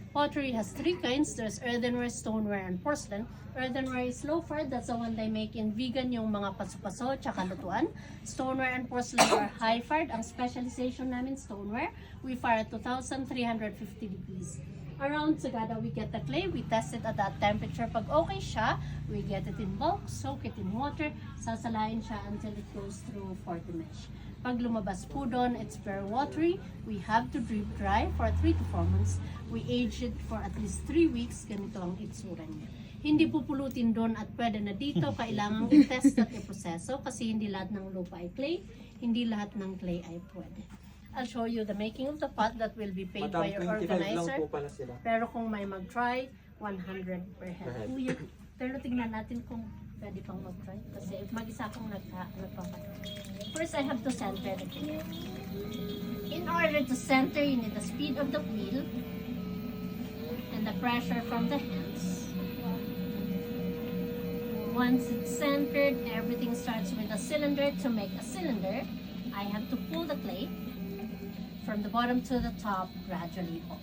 Pottery has three kinds. There's earthenware, stoneware, and porcelain. Earthenware is low fire. That's the one they make in vegan, yung mga paso-paso, tsaka lutuan. Stoneware and porcelain are high fired. Ang specialization namin, stoneware, we fire at 2,350 degrees. Around Sagada, we get the clay, we test it at that temperature. Pag okay siya, we get it in bulk, soak it in water, sasalain siya until it goes through 40 mesh. Pag lumabas po doon, it's very watery. We have to drip dry for 3 to 4 months. We age it for at least 3 weeks. Ganito ang itsura niya. Hindi pupulutin doon at pwede na dito. Kailangan i-test at i-proseso kasi hindi lahat ng lupa ay clay. Hindi lahat ng clay ay pwede. I'll show you the making of the pot that will be paid by your organizer. Pero kung may mag-try, 100 per head. Pero tingnan natin kung pwede pang mag-try. Kasi mag-isa akong nagpapat. First, I have to center the clay. In order to center, you need the speed of the wheel and the pressure from the hands. Once it's centered, everything starts with a cylinder. To make a cylinder, I have to pull the clay from the bottom to the top gradually off.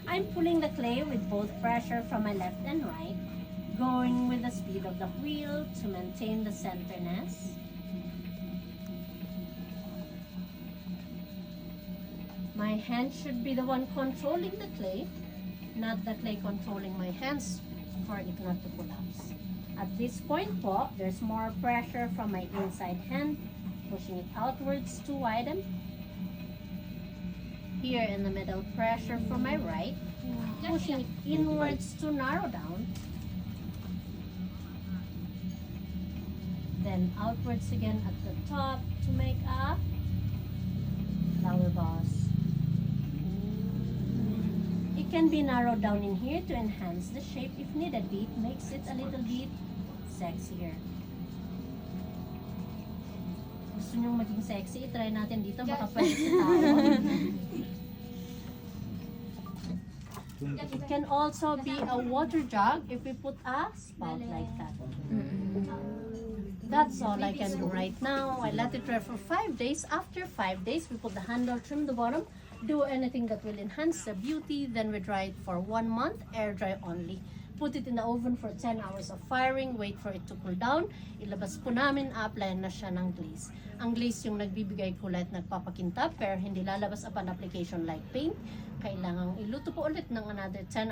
I'm pulling the clay with both pressure from my left and right, going with the speed of the wheel to maintain the centerness. My hand should be the one controlling the clay, not the clay controlling my hands for it not to collapse. At this point po, there's more pressure from my inside hand, pushing it outwards to widen. Here in the middle, pressure from my right, pushing it inwards to narrow down. Then outwards again at the top to make a flower vase. It can be narrowed down in here to enhance the shape if needed. It makes it a little bit sexier. Gusto nyo maging sexy? Try natin dito. Baka pwede tayo. It can also be a water jug if we put a spout like that. That's all I can do right now. I let it dry for 5 days. After 5 days, we put the handle, trim the bottom, do anything that will enhance the beauty. Then we dry it for 1 month, air dry only. Put it in the oven for 10 hours of firing, wait for it to cool down. Ilabas po namin, apply na siya ng glaze. Ang glaze yung nagbibigay kulay at nagpapakintab, pero hindi lalabas upon application like paint. Kailangang iluto po ulit ng another 10